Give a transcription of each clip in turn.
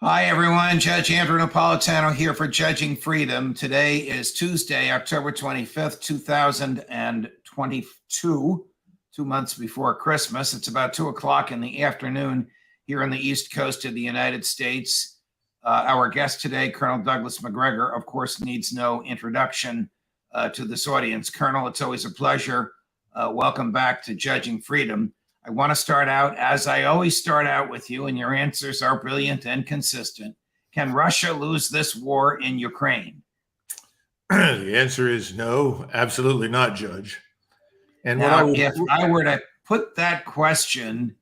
Hi, everyone. Judge Andrew Napolitano here for Judging Freedom. Today is Tuesday, October 25th, 2022, 2 months before Christmas. It's about 2 o'clock in the afternoon here on the East Coast of the United States. Our guest today, Colonel Douglas Macgregor, of course, needs no introduction to this audience. Colonel, it's always a pleasure. Welcome back to Judging Freedom. I want to start out, as I always start out with you, and your answers are brilliant and consistent. Can Russia lose this war in Ukraine? The answer is no, absolutely not, Judge. And now, if I were to put that question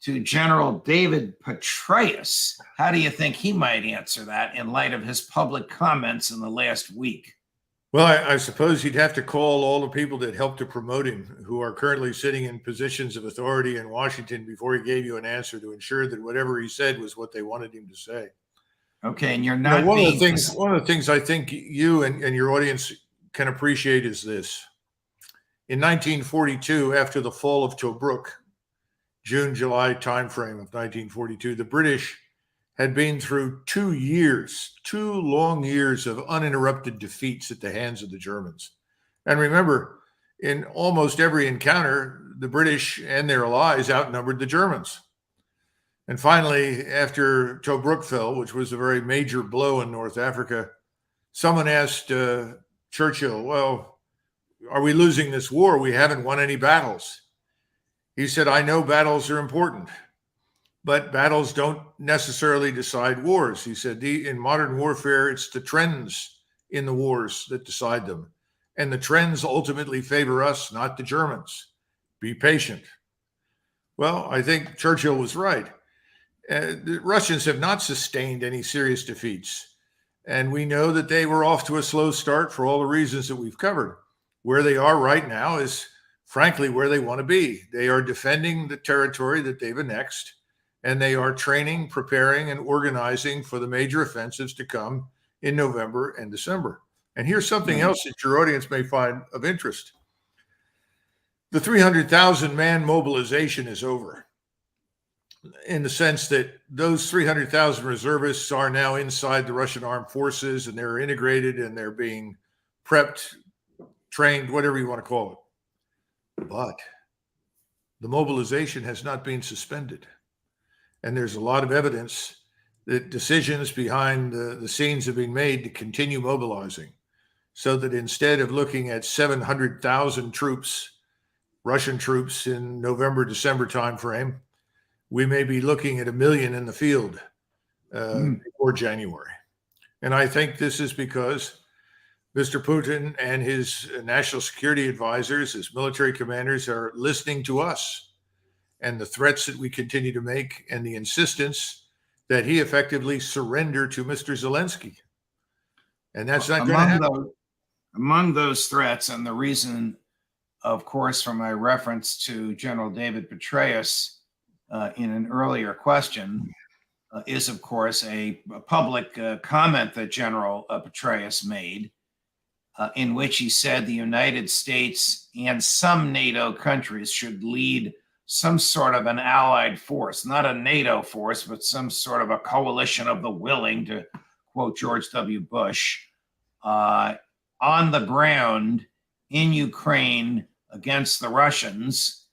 to General David Petraeus, how do you think he might answer that in light of his public comments in the last week? Well, I suppose you'd have to call all the people that helped to promote him, who are currently sitting in positions of authority in Washington, before he gave you an answer, to ensure that whatever he said was what they wanted him to say. Okay, and you're not one of the things I think you and your audience can appreciate is this. In 1942, after the fall of Tobruk, June-July timeframe of 1942, the British had been through 2 long years of uninterrupted defeats at the hands of the Germans. And remember, in almost every encounter, the British and their allies outnumbered the Germans. And finally, after Tobruk fell, which was a very major blow in North Africa, someone asked Churchill, well, are we losing this war? We haven't won any battles. He said, I know battles are important, but battles don't necessarily decide wars. He said, in modern warfare, it's the trends in the wars that decide them. And the trends ultimately favor us, not the Germans. Be patient. Well, I think Churchill was right. The Russians have not sustained any serious defeats. And we know that they were off to a slow start for all the reasons that we've covered. Where they are right now is, frankly, where they want to be. They are defending the territory that they've annexed, and they are training, preparing, and organizing for the major offensives to come in November and December. And here's something else that your audience may find of interest. The 300,000 man mobilization is over, in the sense that those 300,000 reservists are now inside the Russian armed forces, and they're integrated and they're being prepped, trained, whatever you want to call it. But the mobilization has not been suspended. And there's a lot of evidence that decisions behind the scenes have been made to continue mobilizing, so that instead of looking at 700,000 troops, Russian troops, in November, December timeframe, we may be looking at 1 million in the field before January. And I think this is because Mr. Putin and his national security advisors, his military commanders, are listening to us and the threats that we continue to make, and the insistence that he effectively surrender to Mr. Zelensky. And that's not going to happen. Among those threats, and the reason, of course, for my reference to General David Petraeus in an earlier question, is, of course, a public comment that General Petraeus made, in which he said the United States and some NATO countries should lead some sort of an allied force, not a NATO force, but some sort of a coalition of the willing, to quote George W. Bush, on the ground in Ukraine against the Russians.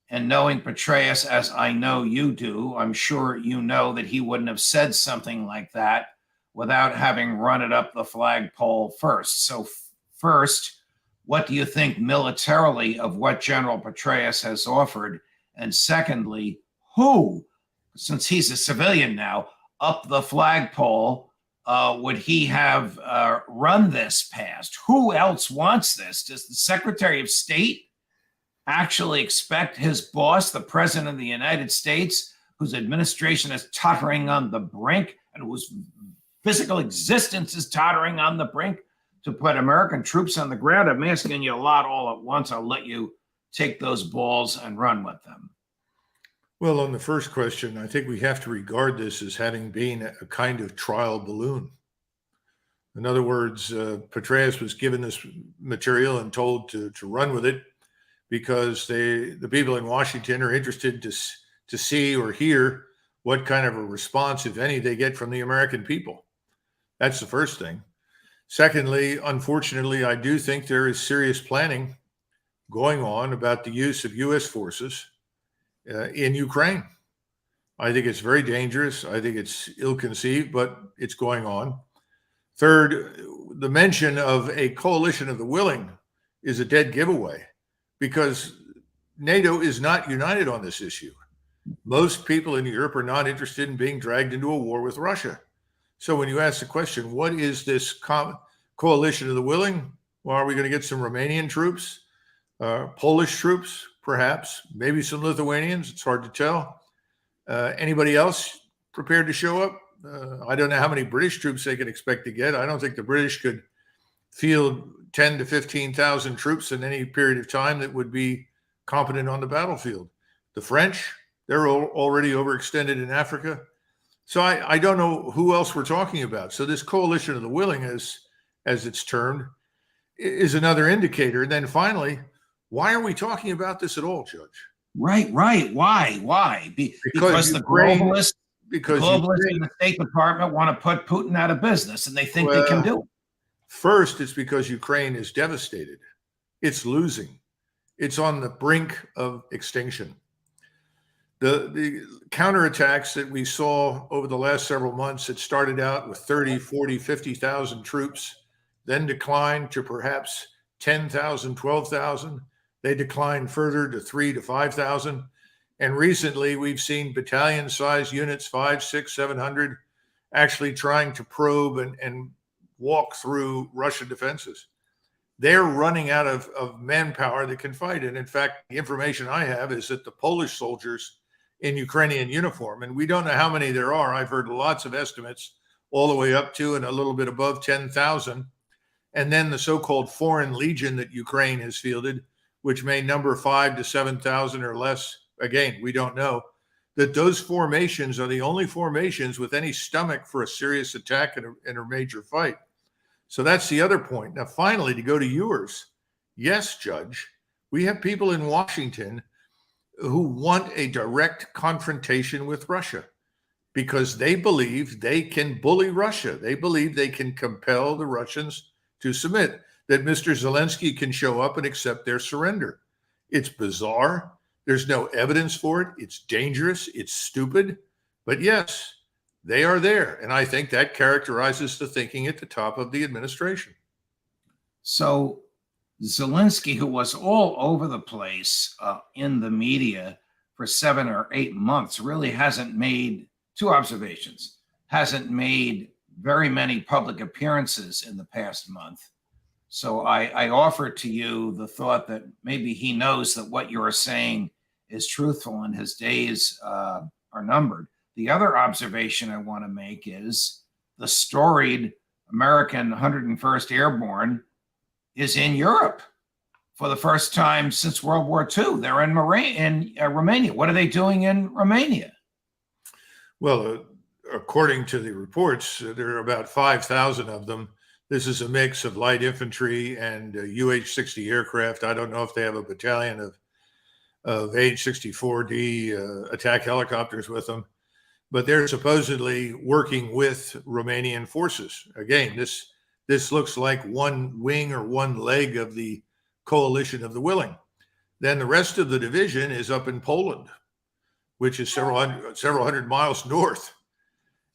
And knowing Petraeus, as I know you do, I'm sure you know that he wouldn't have said something like that without having run it up the flagpole first. So first, what do you think militarily of what General Petraeus has offered? And secondly, who, since he's a civilian now, up the flagpole, would he have run this past? Who else wants this? Does the Secretary of State actually expect his boss, the President of the United States, whose administration is tottering on the brink and whose physical existence is tottering on the brink, to put American troops on the ground? I'm asking you a lot all at once. I'll let you take those balls and run with them. Well, on the first question, I think we have to regard this as having been a kind of trial balloon. In other words, Petraeus was given this material and told to run with it because the people in Washington are interested to see or hear what kind of a response, if any, they get from the American people. That's the first thing. Secondly, unfortunately, I do think there is serious planning going on about the use of U.S. forces in Ukraine. I think it's very dangerous. I think it's ill-conceived, but it's going on. Third, the mention of a coalition of the willing is a dead giveaway because NATO is not united on this issue. Most people in Europe are not interested in being dragged into a war with Russia. So when you ask the question, what is this coalition of the willing? Well, are we going to get some Romanian troops, Polish troops, perhaps, maybe some Lithuanians? It's hard to tell. Anybody else prepared to show up? I don't know how many British troops they can expect to get. I don't think the British could field 10 to 15,000 troops in any period of time that would be competent on the battlefield. The French, they're already overextended in Africa. So I don't know who else we're talking about. So this coalition of the willing, as it's termed, is another indicator. And then finally, why are we talking about this at all, Judge? Right. Why? Because the globalists in the State Department want to put Putin out of business, and they think they can do it. First, it's because Ukraine is devastated. It's losing. It's on the brink of extinction. The counterattacks that we saw over the last several months, it started out with 30, 40, 50,000 troops, then declined to perhaps 10,000, 12,000. They declined further to 3,000 to 5,000. And recently we've seen battalion-sized units, 500, 600, 700, actually trying to probe and walk through Russian defenses. They're running out of manpower that can fight. And in fact, the information I have is that the Polish soldiers in Ukrainian uniform, and we don't know how many there are. I've heard lots of estimates all the way up to and a little bit above 10,000. And then the so-called Foreign Legion that Ukraine has fielded, which may number 5,000 to 7,000 or less. Again, we don't know. That those formations are the only formations with any stomach for a serious attack and a major fight. So that's the other point. Now, finally, to go to yours, yes, Judge, we have people in Washington who want a direct confrontation with Russia because they believe they can bully Russia. They believe they can compel the Russians to submit, that Mr. Zelensky can show up and accept their surrender. It's bizarre. There's no evidence for it. It's dangerous. It's stupid. But yes, they are there. And I think that characterizes the thinking at the top of the administration. So Zelensky, who was all over the place in the media for 7 or 8 months, really hasn't made, two observations, hasn't made very many public appearances in the past month. So I offer to you the thought that maybe he knows that what you're saying is truthful and his days are numbered. The other observation I want to make is the storied American 101st Airborne is in Europe for the first time since World War II. They're in Romania. What are they doing in Romania? Well, according to the reports, there are about 5,000 of them. This is a mix of light infantry and UH-60 aircraft. I don't know if they have a battalion of H-64D attack helicopters with them, but they're supposedly working with Romanian forces. Again, this looks like one wing or one leg of the coalition of the willing. Then the rest of the division is up in Poland, which is several hundred miles north.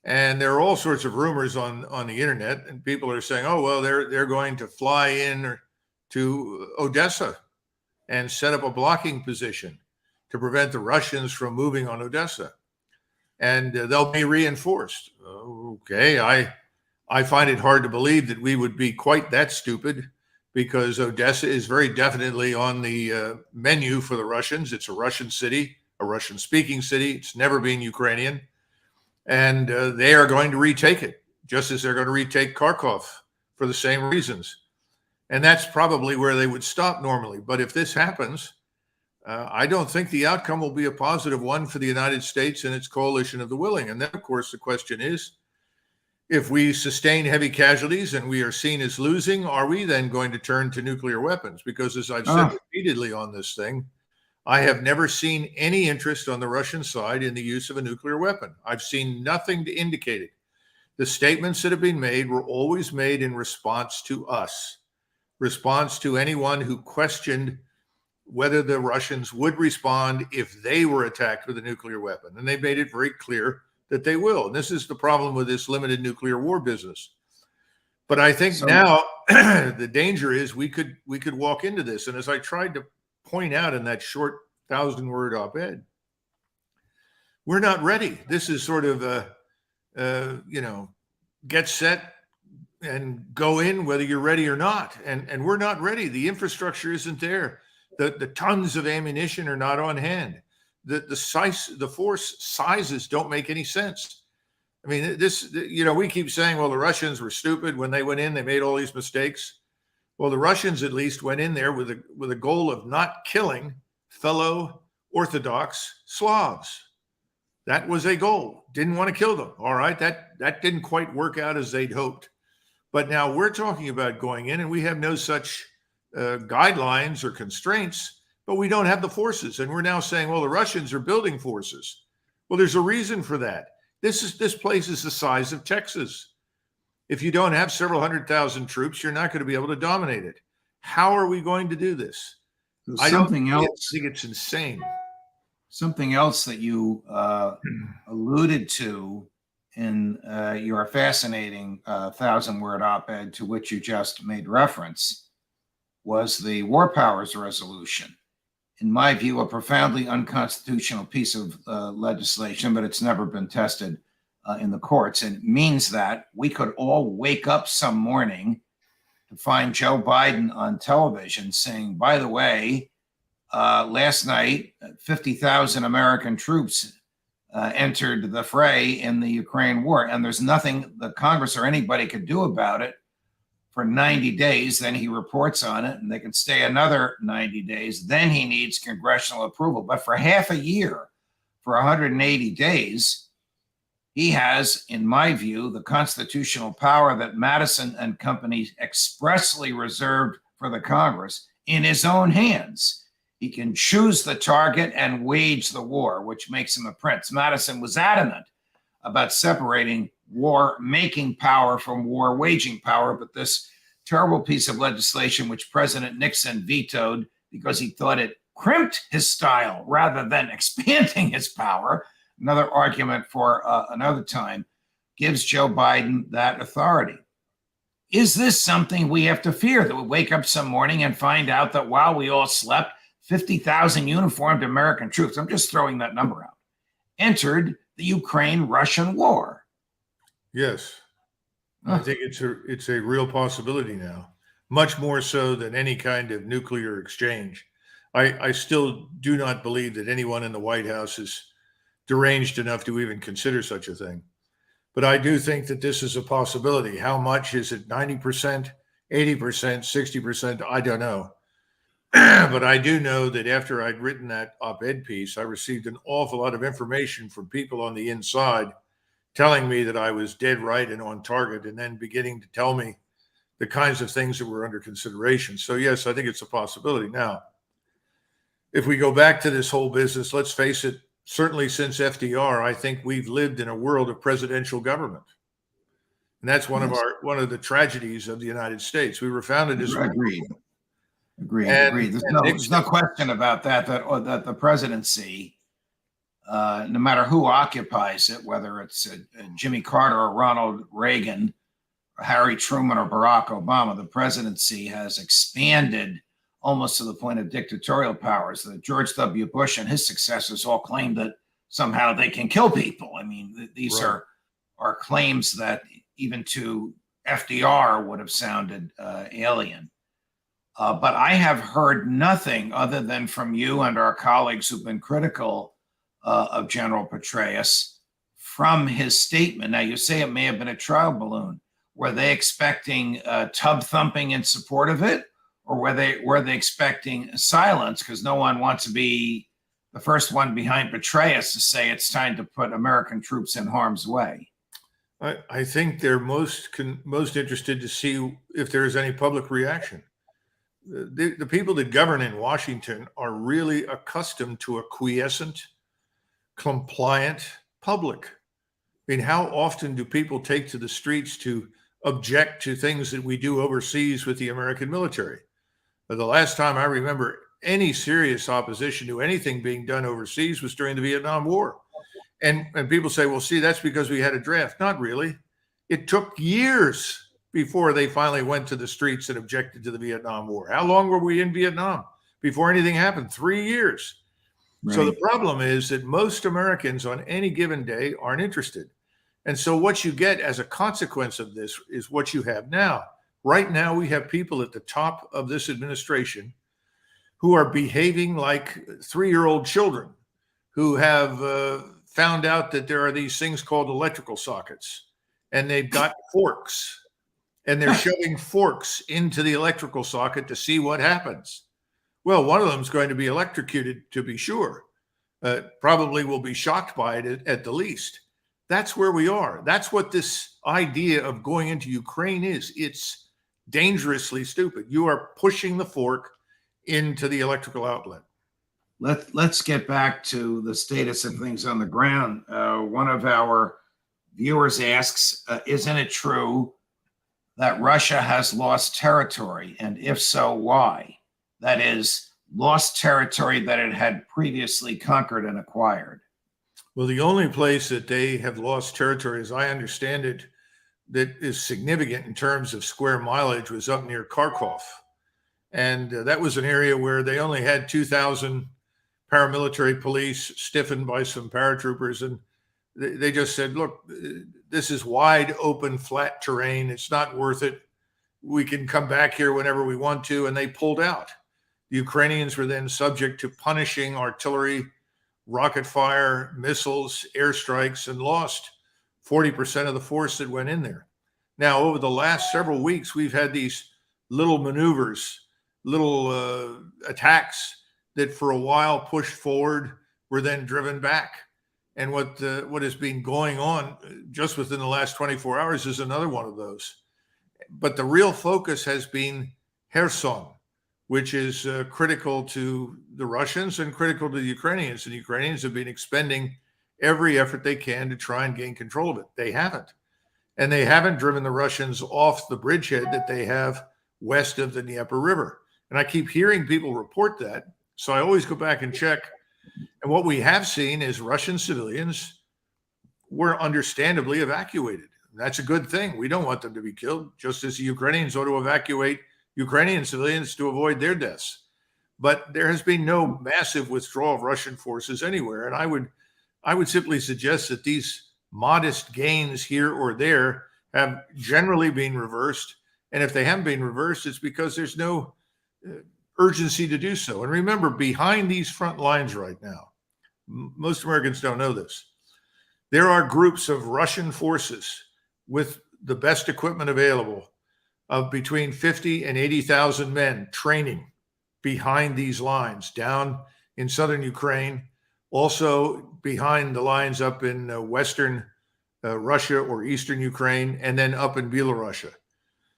And there are all sorts of rumors on the internet, and people are saying, oh, well, they're going to fly in to Odessa and set up a blocking position to prevent the Russians from moving on Odessa. And they'll be reinforced. Okay, I find it hard to believe that we would be quite that stupid, because Odessa is very definitely on the menu for the Russians. It's a Russian city, a Russian-speaking city. It's never been Ukrainian. And they are going to retake it, just as they're going to retake Kharkov for the same reasons. And that's probably where they would stop normally. But if this happens, I don't think the outcome will be a positive one for the United States and its coalition of the willing. And then, of course, the question is, if we sustain heavy casualties and we are seen as losing, are we then going to turn to nuclear weapons? Because as I've said repeatedly on this thing, I have never seen any interest on the Russian side in the use of a nuclear weapon. I've seen nothing to indicate it. The statements that have been made were always made in response to us, response to anyone who questioned whether the Russians would respond if they were attacked with a nuclear weapon. And they made it very clear that they will. And this is the problem with this limited nuclear war business. But I think now the danger is we could walk into this. And as I tried to point out in that short 1,000-word op-ed, we're not ready. This is sort of get set and go in whether you're ready or not. And we're not ready. The infrastructure isn't there. The tons of ammunition are not on hand. The force sizes don't make any sense. I mean, we keep saying, well, the Russians were stupid when they went in, they made all these mistakes. Well, the Russians at least went in there with a goal of not killing fellow Orthodox Slavs. That was a goal. Didn't want to kill them. All right. That didn't quite work out as they'd hoped. But now we're talking about going in, and we have no such guidelines or constraints, but we don't have the forces. And we're now saying, well, the Russians are building forces. Well, there's a reason for that. This place is the size of Texas. If you don't have several 100,000 troops, you're not going to be able to dominate it. How are we going to do this? I think it's insane. Something else that you alluded to in your fascinating 1,000-word op-ed to which you just made reference was the War Powers Resolution. In my view, a profoundly unconstitutional piece of legislation, but it's never been tested in the courts. And it means that we could all wake up some morning to find Joe Biden on television saying, by the way, last night, 50,000 American troops entered the fray in the Ukraine war, and there's nothing the Congress or anybody could do about it for 90 days. Then he reports on it, and they can stay another 90 days. Then he needs congressional approval. But for half a year, for 180 days, he has, in my view, the constitutional power that Madison and company expressly reserved for the Congress in his own hands. He can choose the target and wage the war, which makes him a prince. Madison was adamant about separating war-making power from war-waging power, but this terrible piece of legislation, which President Nixon vetoed because he thought it crimped his style rather than expanding his power, another argument for another time, gives Joe Biden that authority. Is this something we have to fear, that we wake up some morning and find out that while we all slept, 50,000 uniformed American troops, I'm just throwing that number out, entered the Ukraine-Russian war? Yes, I think it's a real possibility now, much more so than any kind of nuclear exchange. I still do not believe that anyone in the White House is deranged enough to even consider such a thing. But I do think that this is a possibility. How much is it? 90%, 80%, 60%? I don't know. But I do know that after I'd written that op-ed piece, I received an awful lot of information from people on the inside telling me that I was dead right and on target, and then beginning to tell me the kinds of things that were under consideration. So yes, I think it's a possibility. Now, if we go back to this whole business, let's face it, certainly since FDR, I think we've lived in a world of presidential government. And that's one of the tragedies of the United States. We were founded as Agreed. There's no question about that the presidency, no matter who occupies it, whether it's Jimmy Carter or Ronald Reagan, or Harry Truman or Barack Obama, the presidency has expanded almost to the point of dictatorial powers. That George W. Bush and his successors all claim that somehow they can kill people. I mean, these are claims that even to FDR would have sounded alien. But I have heard nothing other than from you and our colleagues who've been critical of General Petraeus from his statement. Now, you say it may have been a trial balloon. Were they expecting tub thumping in support of it? Or were they expecting silence because no one wants to be the first one behind Petraeus to say it's time to put American troops in harm's way? I think they're most interested to see if there is any public reaction. the people that govern in Washington are really accustomed to a quiescent, compliant public. I mean, how often do people take to the streets to object to things that we do overseas with the American military? But the last time I remember any serious opposition to anything being done overseas was during the Vietnam War. And people say, well, see, that's because we had a draft. Not really. It took years before they finally went to the streets and objected to the Vietnam War. How long were we in Vietnam before anything happened? 3 years. Right. So the problem is that most Americans on any given day aren't interested. And so what you get as a consequence of this is what you have now. Right now, we have people at the top of this administration who are behaving like 3-year-old children who have found out that there are these things called electrical sockets, and they've got forks, and they're shoving forks into the electrical socket to see what happens. Well, one of them is going to be electrocuted, to be sure. Probably will be shocked by it at the least. That's where we are. That's what this idea of going into Ukraine is. It's dangerously stupid. You are pushing the fork into the electrical outlet. Let's get back to the status of things on the ground. One of our viewers asks, isn't it true that Russia has lost territory? And if so, why? That is, lost territory that it had previously conquered and acquired. Well, the only place that they have lost territory, as I understand it, that is significant in terms of square mileage was up near Kharkov. And that was an area where they only had 2,000 paramilitary police stiffened by some paratroopers. And they just said, look, this is wide open, flat terrain. It's not worth it. We can come back here whenever we want to. And they pulled out. The Ukrainians were then subject to punishing artillery, rocket fire, missiles, airstrikes, and lost 40% of the force that went in there. Now, over the last several weeks, we've had these little maneuvers, little attacks that for a while pushed forward, were then driven back. And what has been going on just within the last 24 hours is another one of those. But the real focus has been Kherson, which is critical to the Russians and critical to the Ukrainians. And the Ukrainians have been expending every effort they can to try and gain control of it. They haven't. And they haven't driven the Russians off the bridgehead that they have west of the Dnieper River. And I keep hearing people report that. So I always go back and check. And what we have seen is Russian civilians were understandably evacuated. That's a good thing. We don't want them to be killed, just as the Ukrainians ought to evacuate Ukrainian civilians to avoid their deaths. But there has been no massive withdrawal of Russian forces anywhere. And I would simply suggest that these modest gains here or there have generally been reversed. And if they haven't been reversed, it's because there's no urgency to do so. And remember, behind these front lines right now, most Americans don't know this, there are groups of Russian forces with the best equipment available of between 50 and 80,000 men training behind these lines down in southern Ukraine, also behind the lines up in western Russia or eastern Ukraine, and then up in Belarus.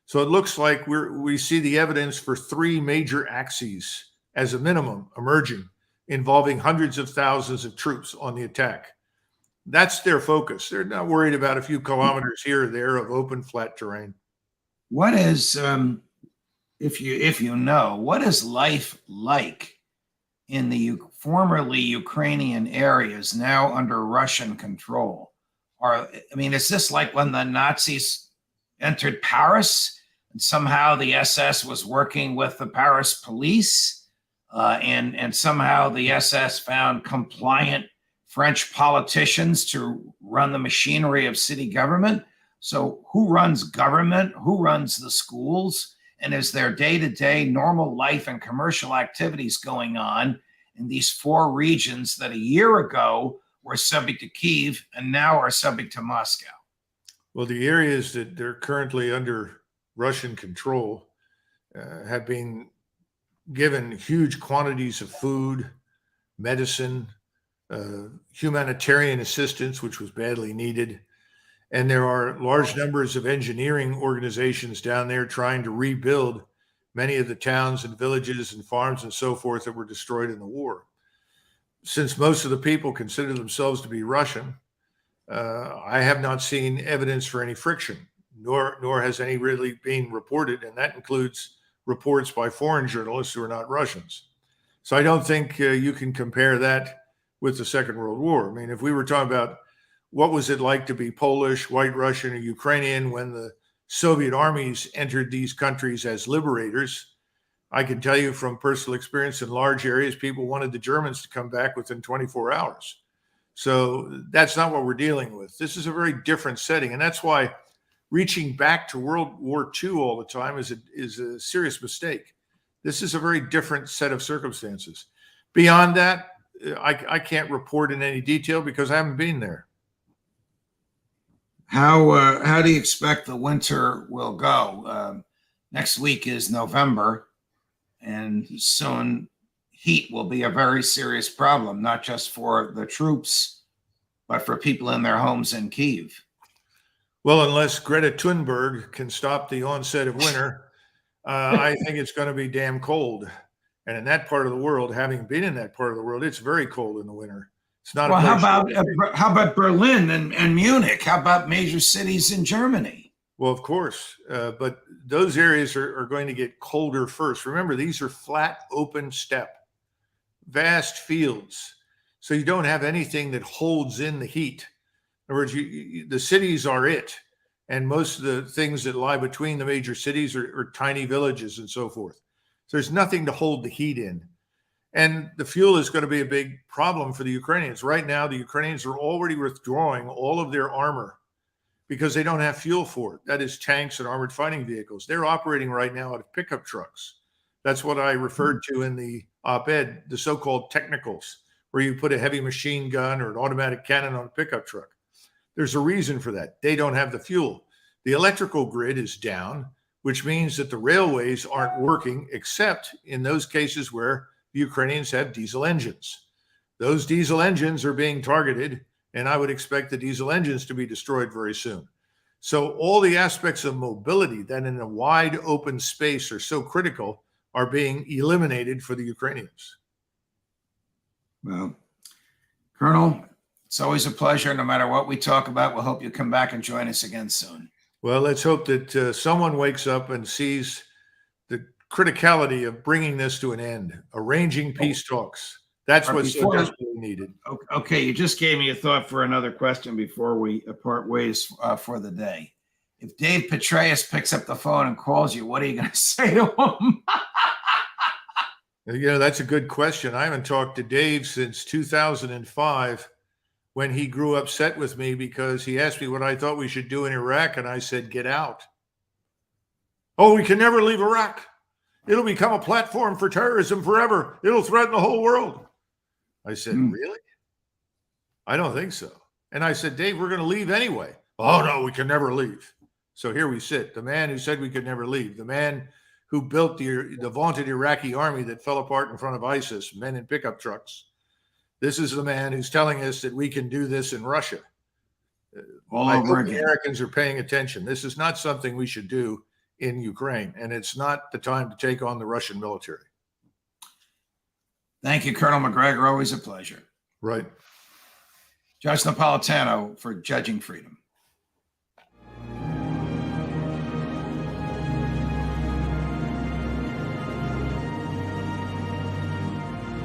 So it looks like we see the evidence for 3 major axes as a minimum emerging, involving hundreds of thousands of troops on the attack. That's their focus. They're not worried about a few kilometers here or there of open, flat terrain. What is, if you know, what is life like in the formerly Ukrainian areas now under Russian control? Is this like when the Nazis entered Paris and somehow the SS was working with the Paris police and somehow the SS found compliant French politicians to run the machinery of city government? So who runs government? Who runs the schools? And is there day-to-day normal life and commercial activities going on in these 4 regions that a year ago were subject to Kyiv and now are subject to Moscow? Well, the areas that they're currently under Russian control have been given huge quantities of food, medicine, humanitarian assistance, which was badly needed. And there are large numbers of engineering organizations down there trying to rebuild many of the towns and villages and farms and so forth that were destroyed in the war. Since most of the people consider themselves to be Russian, I have not seen evidence for any friction, nor has any really been reported, and that includes reports by foreign journalists who are not Russians. So I don't think you can compare that with the Second World War. I mean, if we were talking about what was it like to be Polish, White Russian, or Ukrainian when the Soviet armies entered these countries as liberators, I can tell you from personal experience in large areas, people wanted the Germans to come back within 24 hours. So that's not what we're dealing with. This is a very different setting. And that's why reaching back to World War II all the time is a serious mistake. This is a very different set of circumstances. Beyond that, I can't report in any detail because I haven't been there. How do you expect the winter will go? Next week is November, and soon heat will be a very serious problem, not just for the troops, but for people in their homes in Kyiv. Well, unless Greta Thunberg can stop the onset of winter, I think it's going to be damn cold. And in that part of the world, having been in that part of the world, it's very cold in the winter. It's not. Well, how about Berlin and Munich? How about major cities in Germany? Well, of course, but those areas are going to get colder first. Remember, these are flat, open steppe, vast fields. So you don't have anything that holds in the heat. In other words, the cities are it. And most of the things that lie between the major cities are tiny villages and so forth. So there's nothing to hold the heat in. And the fuel is going to be a big problem for the Ukrainians. Right now, the Ukrainians are already withdrawing all of their armor because they don't have fuel for it. That is tanks and armored fighting vehicles. They're operating right now out of pickup trucks. That's what I referred to in the op-ed, the so-called technicals, where you put a heavy machine gun or an automatic cannon on a pickup truck. There's a reason for that. They don't have the fuel. The electrical grid is down, which means that the railways aren't working, except in those cases where the Ukrainians have diesel engines. Those diesel engines are being targeted, and I would expect the diesel engines to be destroyed very soon. So all the aspects of mobility that in a wide open space are so critical are being eliminated for the Ukrainians. Well, Colonel, it's always a pleasure. No matter what we talk about, we'll hope you come back and join us again soon. Well, let's hope that someone wakes up and sees the criticality of bringing this to an end, arranging peace talks. That's what's so desperately needed. Okay, you just gave me a thought for another question before we part ways for the day. If Dave Petraeus picks up the phone and calls you, what are you going to say to him? You know, that's a good question. I haven't talked to Dave since 2005 when he grew upset with me because he asked me what I thought we should do in Iraq, and I said, get out. Oh, we can never leave Iraq. It'll become a platform for terrorism forever. It'll threaten the whole world. I said, really? I don't think so. And I said, Dave, we're going to leave anyway. Oh, no, we can never leave. So here we sit. The man who said we could never leave, the man who built the vaunted Iraqi army that fell apart in front of ISIS, men in pickup trucks. This is the man who's telling us that we can do this in Russia. All over again. Americans are paying attention. This is not something we should do in Ukraine, and it's not the time to take on the Russian military. Thank you, Colonel Macgregor. Always a pleasure. Right. Judge Napolitano for Judging Freedom.